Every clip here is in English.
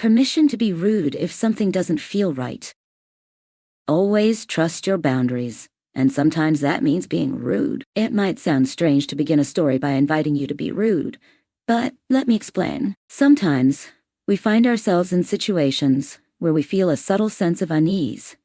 Permission to be rude if something doesn't feel right. Always trust your boundaries, and sometimes that means being rude. It might sound strange to begin a story by inviting you to be rude, but let me explain. Sometimes we find ourselves in situations where we feel a subtle sense of unease,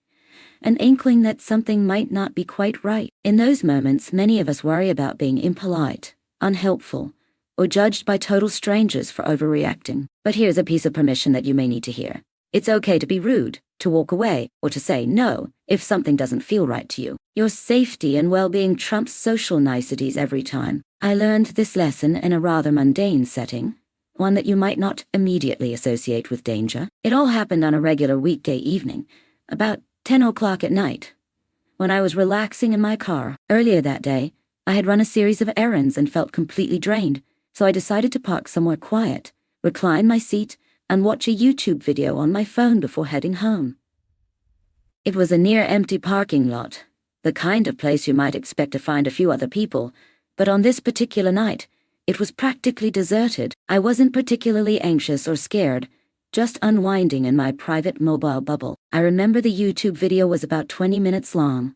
an inkling that something might not be quite right. In those moments, many of us worry about being impolite, unhelpful, or judged by total strangers for overreacting. But here's a piece of permission that you may need to hear. It's okay to be rude, to walk away, or to say no if something doesn't feel right to you. Your safety and well-being trumps social niceties every time. I learned this lesson in a rather mundane setting, one that you might not immediately associate with danger. It all happened on a regular weekday evening, about 10 o'clock at night, when I was relaxing in my car. Earlier that day, I had run a series of errands and felt completely drained, so I decided to park somewhere quiet, recline my seat, and watch a YouTube video on my phone before heading home. It was a near-empty parking lot, the kind of place you might expect to find a few other people, but on this particular night, it was practically deserted. I wasn't particularly anxious or scared, just unwinding in my private mobile bubble. I remember the YouTube video was about 20 minutes long,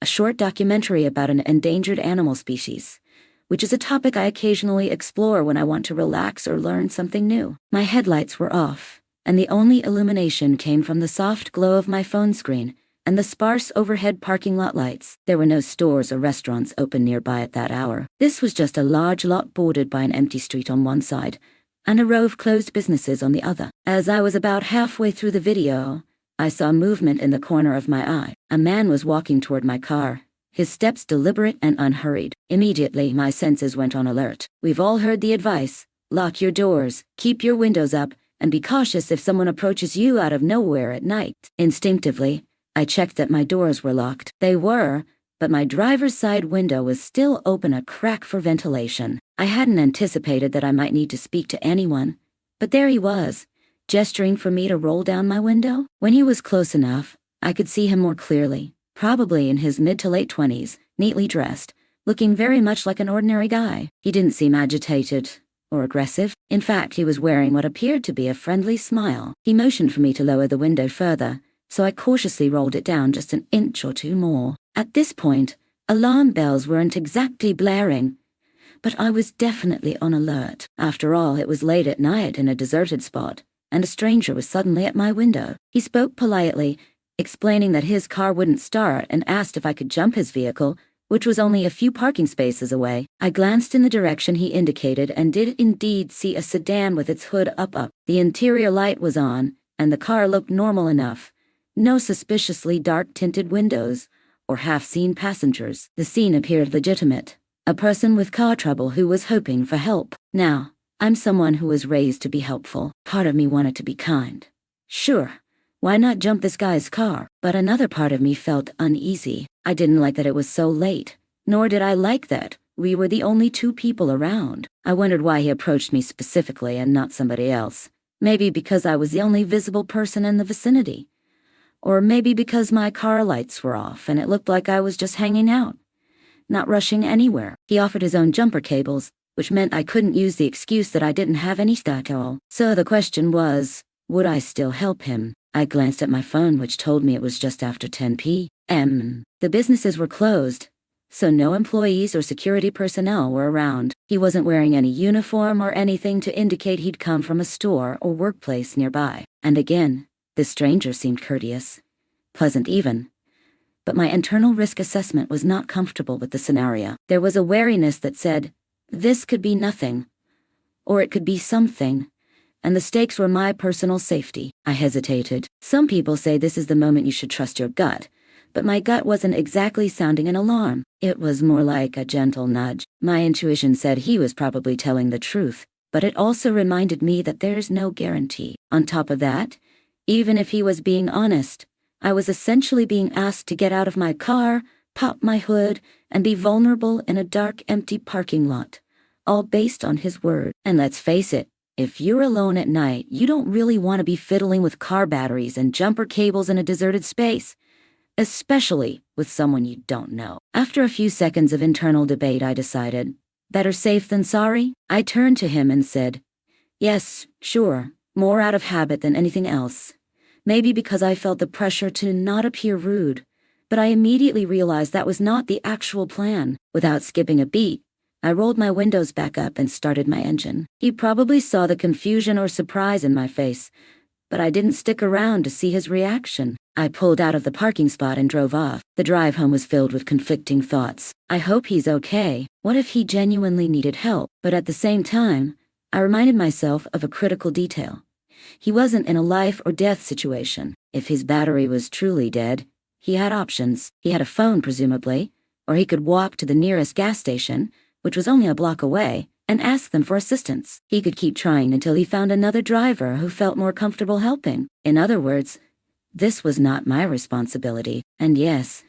a short documentary about an endangered animal species, which is a topic I occasionally explore when I want to relax or learn something new. My headlights were off, and the only illumination came from the soft glow of my phone screen and the sparse overhead parking lot lights. There were no stores or restaurants open nearby at that hour. This was just a large lot bordered by an empty street on one side, and a row of closed businesses on the other. As I was about halfway through the video, I saw movement in the corner of my eye. A man was walking toward my car, his steps deliberate and unhurried. Immediately, my senses went on alert. We've all heard the advice: lock your doors, keep your windows up, and be cautious if someone approaches you out of nowhere at night. Instinctively, I checked that my doors were locked. They were, but my driver's side window was still open a crack for ventilation. I hadn't anticipated that I might need to speak to anyone, but there he was, gesturing for me to roll down my window. When he was close enough, I could see him more clearly. Probably in his mid to late 20s, neatly dressed, looking very much like an ordinary guy. He didn't seem agitated or aggressive. In fact, he was wearing what appeared to be a friendly smile. He motioned for me to lower the window further, so I cautiously rolled it down just an inch or two more. At this point, alarm bells weren't exactly blaring, but I was definitely on alert. After all, it was late at night in a deserted spot, and a stranger was suddenly at my window. He spoke politely, explaining that his car wouldn't start, and asked if I could jump his vehicle, which was only a few parking spaces away. I glanced in the direction he indicated and did indeed see a sedan with its hood up. The interior light was on, and the car looked normal enough. No suspiciously dark-tinted windows or half-seen passengers. The scene appeared legitimate. A person with car trouble who was hoping for help. Now, I'm someone who was raised to be helpful. Part of me wanted to be kind. Sure, why not jump this guy's car? But another part of me felt uneasy. I didn't like that it was so late, nor did I like that we were the only two people around. I wondered why he approached me specifically and not somebody else. Maybe because I was the only visible person in the vicinity. Or maybe because my car lights were off and it looked like I was just hanging out, not rushing anywhere. He offered his own jumper cables, which meant I couldn't use the excuse that I didn't have any stock at all. So the question was, would I still help him? I glanced at my phone, which told me it was just after 10 p.m. The businesses were closed, so no employees or security personnel were around. He wasn't wearing any uniform or anything to indicate he'd come from a store or workplace nearby. And again, this stranger seemed courteous, pleasant even. But my internal risk assessment was not comfortable with the scenario. There was a wariness that said, this could be nothing, or it could be something, and the stakes were my personal safety. I hesitated. Some people say this is the moment you should trust your gut, but my gut wasn't exactly sounding an alarm. It was more like a gentle nudge. My intuition said he was probably telling the truth, but it also reminded me that there's no guarantee. On top of that, even if he was being honest, I was essentially being asked to get out of my car, pop my hood, and be vulnerable in a dark, empty parking lot, all based on his word. And let's face it, if you're alone at night, you don't really want to be fiddling with car batteries and jumper cables in a deserted space, especially with someone you don't know. After a few seconds of internal debate, I decided, better safe than sorry. I turned to him and said, yes, sure, more out of habit than anything else. Maybe because I felt the pressure to not appear rude, but I immediately realized that was not the actual plan. Without skipping a beat, I rolled my windows back up and started my engine. He probably saw the confusion or surprise in my face, but I didn't stick around to see his reaction. I pulled out of the parking spot and drove off. The drive home was filled with conflicting thoughts. I hope he's okay. What if he genuinely needed help? But at the same time, I reminded myself of a critical detail. He wasn't in a life or death situation. If his battery was truly dead, he had options. He had a phone, presumably, or he could walk to the nearest gas station, which was only a block away, and ask them for assistance. He could keep trying until he found another driver who felt more comfortable helping. In other words, this was not my responsibility. And yes,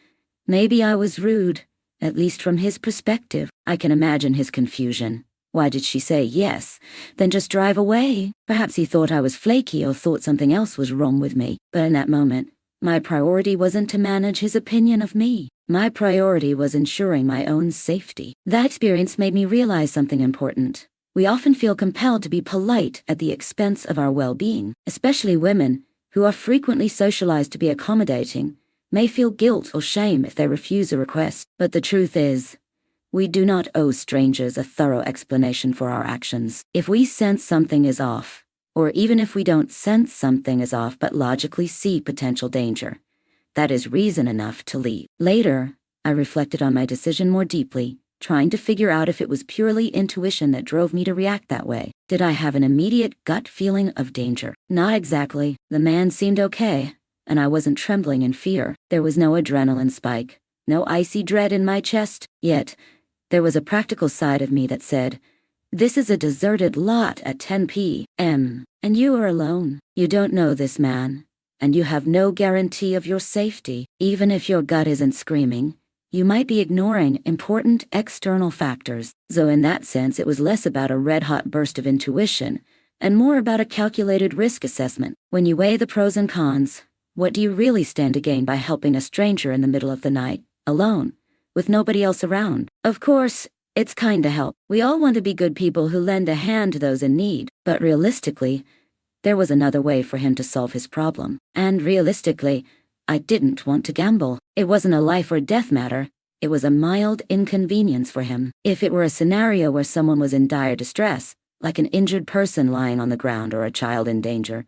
maybe I was rude, at least from his perspective. I can imagine his confusion. Why did she say yes, then just drive away? Perhaps he thought I was flaky or thought something else was wrong with me. But in that moment, my priority wasn't to manage his opinion of me. My priority was ensuring my own safety. That experience made me realize something important. We often feel compelled to be polite at the expense of our well-being. Especially women, who are frequently socialized to be accommodating, may feel guilt or shame if they refuse a request. But the truth is, we do not owe strangers a thorough explanation for our actions. If we sense something is off, or even if we don't sense something is off but logically see potential danger, that is reason enough to leave. Later, I reflected on my decision more deeply, trying to figure out if it was purely intuition that drove me to react that way. Did I have an immediate gut feeling of danger? Not exactly. The man seemed okay, and I wasn't trembling in fear. There was no adrenaline spike, no icy dread in my chest. Yet, there was a practical side of me that said, this is a deserted lot at 10 p.m., and you are alone. You don't know this man, and you have no guarantee of your safety. Even if your gut isn't screaming, you might be ignoring important external factors. So in that sense, it was less about a red-hot burst of intuition, and more about a calculated risk assessment. When you weigh the pros and cons, what do you really stand to gain by helping a stranger in the middle of the night, alone, with nobody else around? Of course, it's kind to help. We all want to be good people who lend a hand to those in need. But realistically, there was another way for him to solve his problem. And realistically, I didn't want to gamble. It wasn't a life or death matter. It was a mild inconvenience for him. If it were a scenario where someone was in dire distress, like an injured person lying on the ground or a child in danger,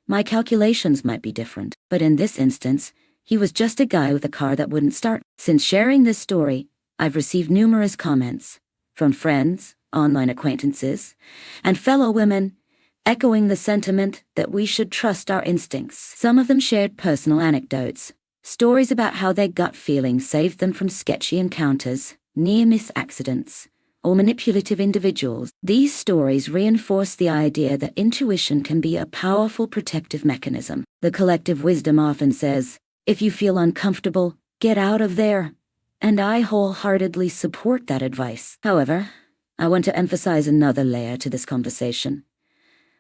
my calculations might be different. But in this instance, he was just a guy with a car that wouldn't start. Since sharing this story, I've received numerous comments from friends, online acquaintances, and fellow women echoing the sentiment that we should trust our instincts. Some of them shared personal anecdotes, stories about how their gut feeling saved them from sketchy encounters, near-miss accidents, or manipulative individuals. These stories reinforce the idea that intuition can be a powerful protective mechanism. The collective wisdom often says, if you feel uncomfortable, get out of there. And I wholeheartedly support that advice. However, I want to emphasize another layer to this conversation.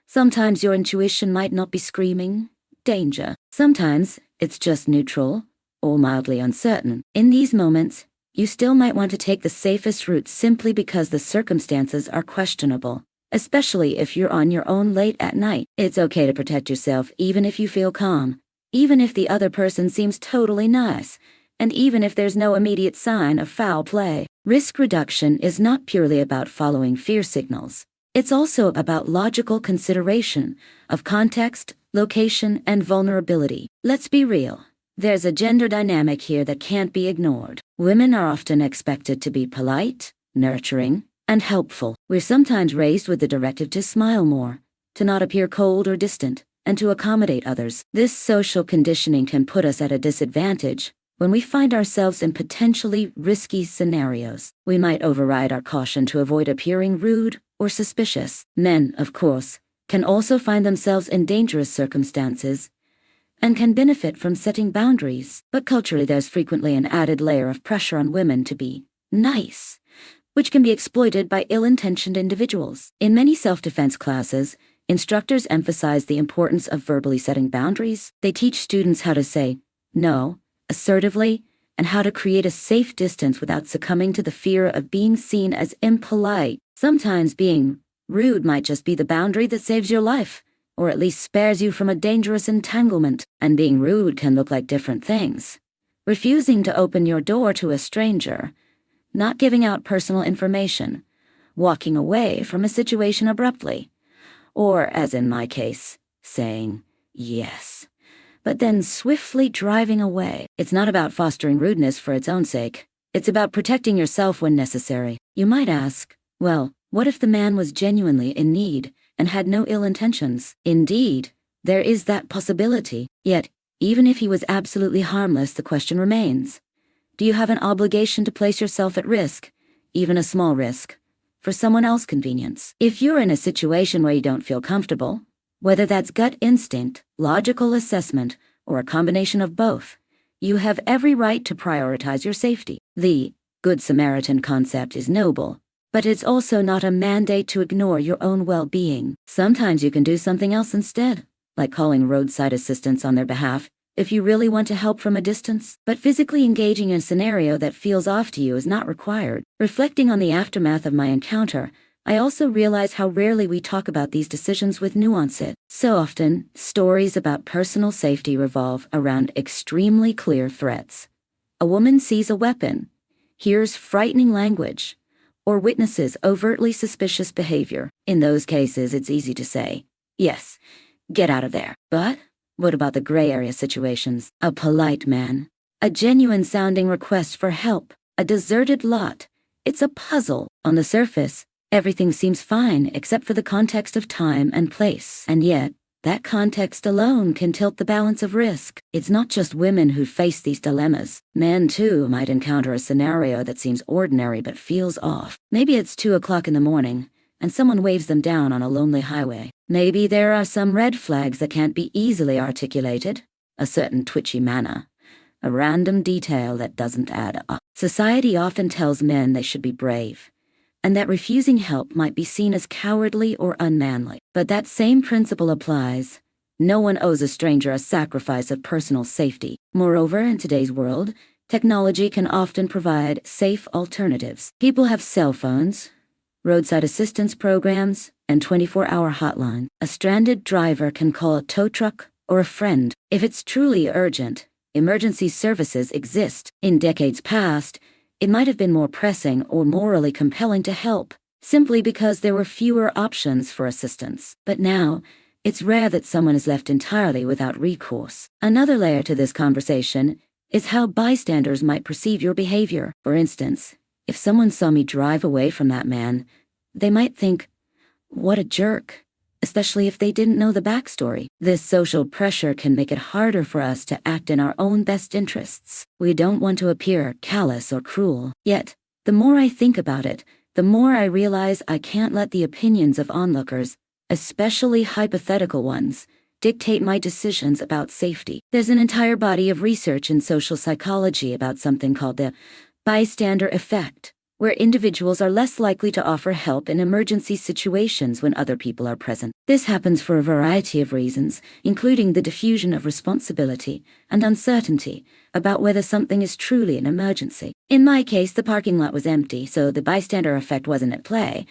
Sometimes your intuition might not be screaming danger. Sometimes it's just neutral or mildly uncertain. In these moments, you still might want to take the safest route simply because the circumstances are questionable, especially if you're on your own late at night. It's okay to protect yourself even if you feel calm, even if the other person seems totally nice, and even if there's no immediate sign of foul play. Risk reduction is not purely about following fear signals. It's also about logical consideration of context, location, and vulnerability. Let's be real. There's a gender dynamic here that can't be ignored. Women are often expected to be polite, nurturing, and helpful. We're sometimes raised with the directive to smile more, to not appear cold or distant, and to accommodate others. This social conditioning can put us at a disadvantage when we find ourselves in potentially risky scenarios. We might override our caution to avoid appearing rude or suspicious. Men, of course, can also find themselves in dangerous circumstances and can benefit from setting boundaries. But culturally, there's frequently an added layer of pressure on women to be nice, which can be exploited by ill-intentioned individuals. In many self-defense classes, instructors emphasize the importance of verbally setting boundaries. They teach students how to say no assertively and how to create a safe distance without succumbing to the fear of being seen as impolite. Sometimes being rude might just be the boundary that saves your life. or at least spares you from a dangerous entanglement. And being rude can look like different things. Refusing to open your door to a stranger, not giving out personal information, walking away from a situation abruptly, or, as in my case, saying yes, but then swiftly driving away. It's not about fostering rudeness for its own sake. It's about protecting yourself when necessary. You might ask, well, what if the man was genuinely in need and had no ill intentions? Indeed, there is that possibility. Yet, even if he was absolutely harmless, the question remains. Do you have an obligation to place yourself at risk, even a small risk, for someone else's convenience? If you're in a situation where you don't feel comfortable, whether that's gut instinct, logical assessment, or a combination of both, you have every right to prioritize your safety. The Good Samaritan concept is noble, but it's also not a mandate to ignore your own well-being. Sometimes you can do something else instead, like calling roadside assistance on their behalf if you really want to help from a distance. But physically engaging in a scenario that feels off to you is not required. Reflecting on the aftermath of my encounter, I also realize how rarely we talk about these decisions with nuance. So often, stories about personal safety revolve around extremely clear threats. A woman sees a weapon, hears frightening language, or witnesses overtly suspicious behavior. In those cases, it's easy to say, yes, get out of there. But what about the gray area situations? A polite man, a genuine-sounding request for help, a deserted lot. It's a puzzle. On the surface, everything seems fine except for the context of time and place. And yet, that context alone can tilt the balance of risk. It's not just women who face these dilemmas. Men, too, might encounter a scenario that seems ordinary but feels off. Maybe it's 2 o'clock in the morning, and someone waves them down on a lonely highway. Maybe there are some red flags that can't be easily articulated, a certain twitchy manner, a random detail that doesn't add up. Society often tells men they should be brave, and that refusing help might be seen as cowardly or unmanly. But that same principle applies. No one owes a stranger a sacrifice of personal safety. Moreover, in today's world, technology can often provide safe alternatives. People have cell phones, roadside assistance programs, and 24-hour hotline. A stranded driver can call a tow truck or a friend. If it's truly urgent, emergency services exist. In decades past, it might have been more pressing or morally compelling to help, simply because there were fewer options for assistance. But now, it's rare that someone is left entirely without recourse. Another layer to this conversation is how bystanders might perceive your behavior. For instance, if someone saw me drive away from that man, they might think, what a jerk, especially if they didn't know the backstory. This social pressure can make it harder for us to act in our own best interests. We don't want to appear callous or cruel. Yet, the more I think about it, the more I realize I can't let the opinions of onlookers, especially hypothetical ones, dictate my decisions about safety. There's an entire body of research in social psychology about something called the bystander effect, where individuals are less likely to offer help in emergency situations when other people are present. This happens for a variety of reasons, including the diffusion of responsibility and uncertainty about whether something is truly an emergency. In my case, the parking lot was empty, so the bystander effect wasn't at play.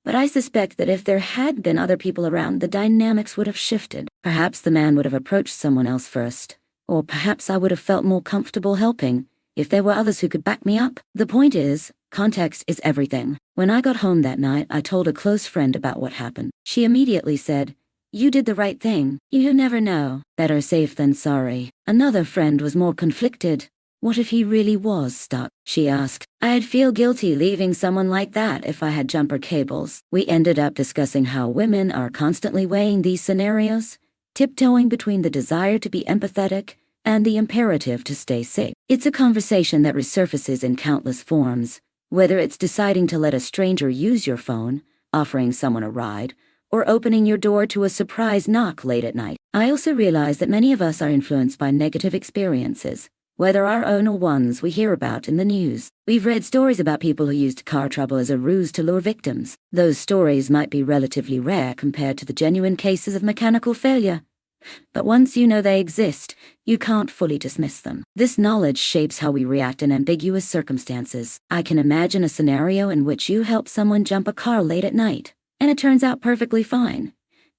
But I suspect that if there had been other people around, the dynamics would have shifted. Perhaps the man would have approached someone else first, or perhaps I would have felt more comfortable helping if there were others who could back me up. The point is, context is everything. When I got home that night, I told a close friend about what happened. She immediately said, "You did the right thing. You never know. Better safe than sorry." Another friend was more conflicted. What if he really was stuck? She asked. I'd feel guilty leaving someone like that if I had jumper cables. We ended up discussing how women are constantly weighing these scenarios, tiptoeing between the desire to be empathetic and the imperative to stay safe. It's a conversation that resurfaces in countless forms, whether it's deciding to let a stranger use your phone, offering someone a ride, or opening your door to a surprise knock late at night. I also realize that many of us are influenced by negative experiences, whether our own or ones we hear about in the news. We've read stories about people who used car trouble as a ruse to lure victims. Those stories might be relatively rare compared to the genuine cases of mechanical failure. But once you know they exist, you can't fully dismiss them. This knowledge shapes how we react in ambiguous circumstances. I can imagine a scenario in which you help someone jump a car late at night, and it turns out perfectly fine.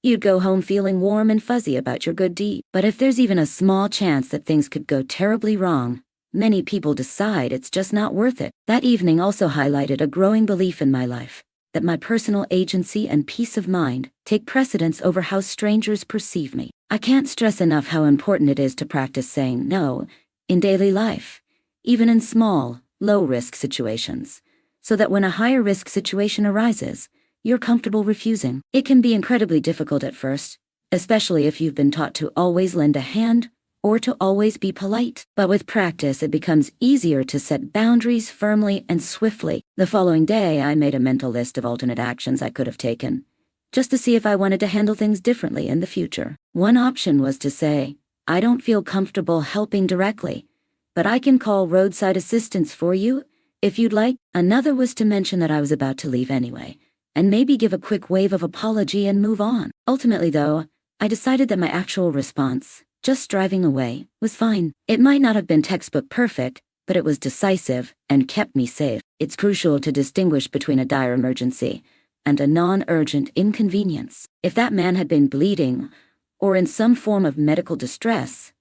You'd go home feeling warm and fuzzy about your good deed. But if there's even a small chance that things could go terribly wrong, many people decide it's just not worth it. That evening also highlighted a growing belief in my life that my personal agency and peace of mind take precedence over how strangers perceive me. I can't stress enough how important it is to practice saying no in daily life, even in small, low-risk situations, so that when a higher-risk situation arises, you're comfortable refusing. It can be incredibly difficult at first, especially if you've been taught to always lend a hand or to always be polite. But with practice, it becomes easier to set boundaries firmly and swiftly. The following day, I made a mental list of alternate actions I could have taken, just to see if I wanted to handle things differently in the future. One option was to say, I don't feel comfortable helping directly, but I can call roadside assistance for you if you'd like. Another was to mention that I was about to leave anyway, and maybe give a quick wave of apology and move on. Ultimately, though, I decided that my actual response, just driving away, was fine. It might not have been textbook perfect, but it was decisive and kept me safe. It's crucial to distinguish between a dire emergency and a non-urgent inconvenience. If that man had been bleeding or in some form of medical distress,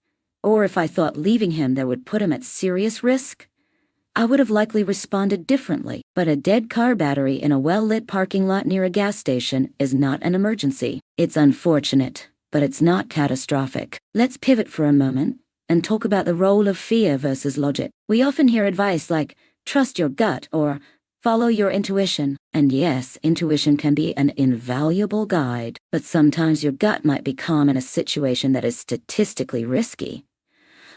or if I thought leaving him there would put him at serious risk, I would have likely responded differently. But a dead car battery in a well-lit parking lot near a gas station is not an emergency. It's unfortunate, but it's not catastrophic. Let's pivot for a moment and talk about the role of fear versus logic. We often hear advice like, trust your gut or follow your intuition. And yes, intuition can be an invaluable guide, but sometimes your gut might be calm in a situation that is statistically risky,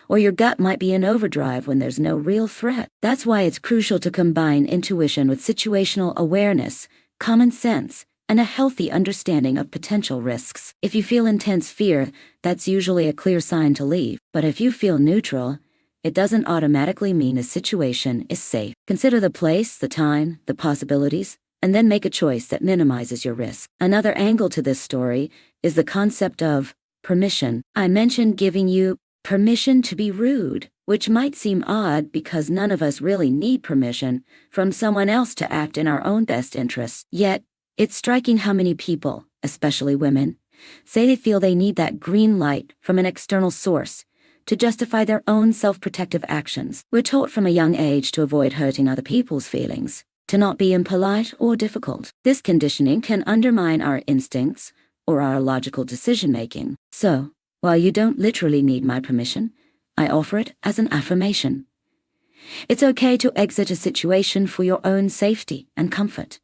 or your gut might be in overdrive when there's no real threat. That's why it's crucial to combine intuition with situational awareness, common sense, and a healthy understanding of potential risks. If you feel intense fear, that's usually a clear sign to leave. But if you feel neutral, it doesn't automatically mean a situation is safe. Consider the place, the time, the possibilities, and then make a choice that minimizes your risk. Another angle to this story is the concept of permission. I mentioned giving you permission to be rude, which might seem odd because none of us really need permission from someone else to act in our own best interests. Yet, it's striking how many people, especially women, say they feel they need that green light from an external source to justify their own self-protective actions. We're taught from a young age to avoid hurting other people's feelings, to not be impolite or difficult. This conditioning can undermine our instincts or our logical decision-making. So, while you don't literally need my permission, I offer it as an affirmation. It's okay to exit a situation for your own safety and comfort,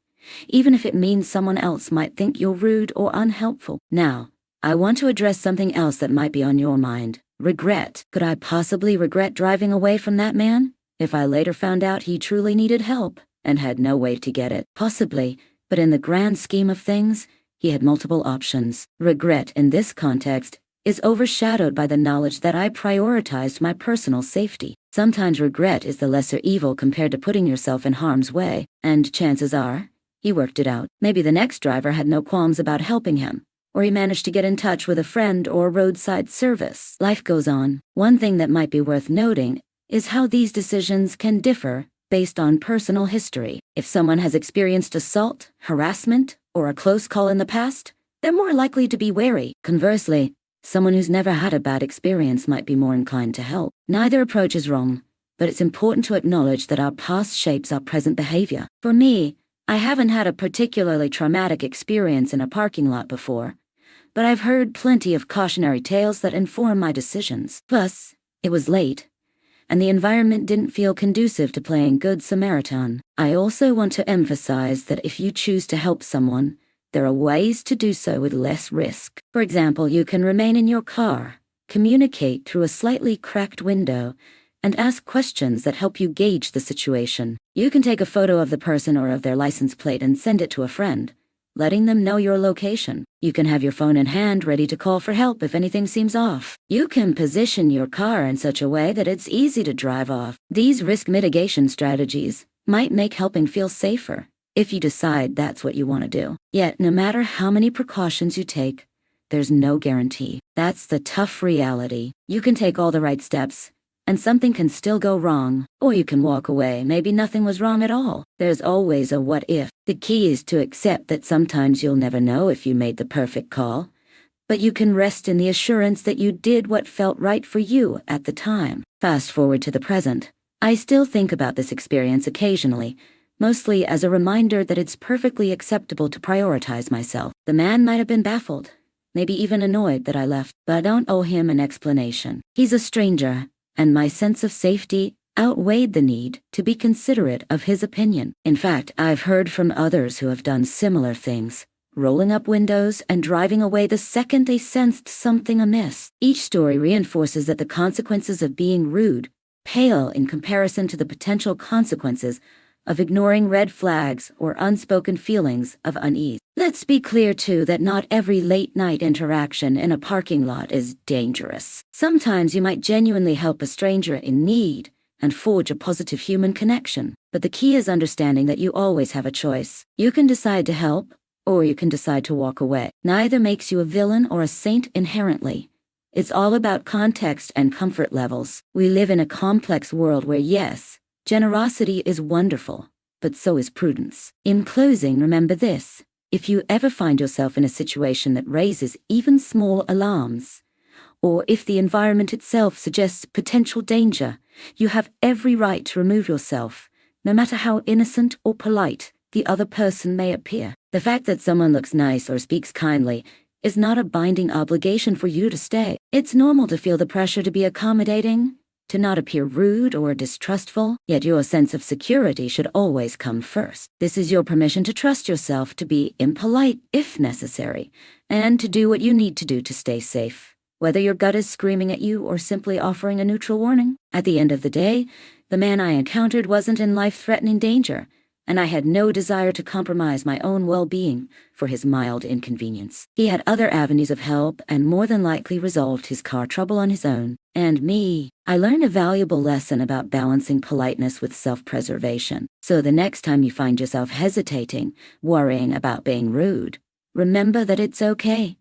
even if it means someone else might think you're rude or unhelpful. Now, I want to address something else that might be on your mind. Regret. Could I possibly regret driving away from that man if I later found out he truly needed help and had no way to get it? Possibly, but in the grand scheme of things, he had multiple options. Regret in this context is overshadowed by the knowledge that I prioritized my personal safety. Sometimes regret is the lesser evil compared to putting yourself in harm's way, and chances are, he worked it out. Maybe the next driver had no qualms about helping him, or he managed to get in touch with a friend or roadside service. Life goes on. One thing that might be worth noting is how these decisions can differ based on personal history. If someone has experienced assault, harassment, or a close call in the past, they're more likely to be wary. Conversely, someone who's never had a bad experience might be more inclined to help. Neither approach is wrong, but it's important to acknowledge that our past shapes our present behavior. For me, I haven't had a particularly traumatic experience in a parking lot before, but I've heard plenty of cautionary tales that inform my decisions. Plus, it was late, and the environment didn't feel conducive to playing Good Samaritan. I also want to emphasize that if you choose to help someone, there are ways to do so with less risk. For example, you can remain in your car, communicate through a slightly cracked window, and ask questions that help you gauge the situation. You can take a photo of the person or of their license plate and send it to a friend, letting them know your location. You can have your phone in hand ready to call for help if anything seems off. You can position your car in such a way that it's easy to drive off. These risk mitigation strategies might make helping feel safer, if you decide that's what you want to do. Yet, no matter how many precautions you take, there's no guarantee. That's the tough reality. You can take all the right steps, and something can still go wrong. Or you can walk away, maybe nothing was wrong at all. There's always a what if. The key is to accept that sometimes you'll never know if you made the perfect call, but you can rest in the assurance that you did what felt right for you at the time. Fast forward to the present. I still think about this experience occasionally, mostly as a reminder that it's perfectly acceptable to prioritize myself. The man might have been baffled, maybe even annoyed that I left, but I don't owe him an explanation. He's a stranger, and my sense of safety outweighed the need to be considerate of his opinion. In fact, I've heard from others who have done similar things, rolling up windows and driving away the second they sensed something amiss. Each story reinforces that the consequences of being rude pale in comparison to the potential consequences of ignoring red flags or unspoken feelings of unease. Let's be clear, too, that not every late-night interaction in a parking lot is dangerous. Sometimes you might genuinely help a stranger in need and forge a positive human connection. But the key is understanding that you always have a choice. You can decide to help, or you can decide to walk away. Neither makes you a villain or a saint inherently. It's all about context and comfort levels. We live in a complex world where, yes, generosity is wonderful, but so is prudence. In closing, remember this. If you ever find yourself in a situation that raises even small alarms, or if the environment itself suggests potential danger, you have every right to remove yourself, no matter how innocent or polite the other person may appear. The fact that someone looks nice or speaks kindly is not a binding obligation for you to stay. It's normal to feel the pressure to be accommodating, to not appear rude or distrustful, yet your sense of security should always come first. This is your permission to trust yourself, to be impolite if necessary, and to do what you need to do to stay safe, whether your gut is screaming at you or simply offering a neutral warning. At the end of the day, the man I encountered wasn't in life-threatening danger, and I had no desire to compromise my own well-being for his mild inconvenience. He had other avenues of help and more than likely resolved his car trouble on his own. And me, I learned a valuable lesson about balancing politeness with self-preservation. So the next time you find yourself hesitating, worrying about being rude, remember that it's okay,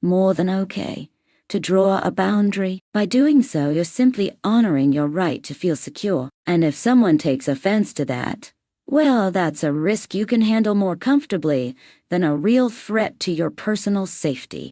more than okay, to draw a boundary. By doing so, you're simply honoring your right to feel secure. And if someone takes offense to that, well, that's a risk you can handle more comfortably than a real threat to your personal safety.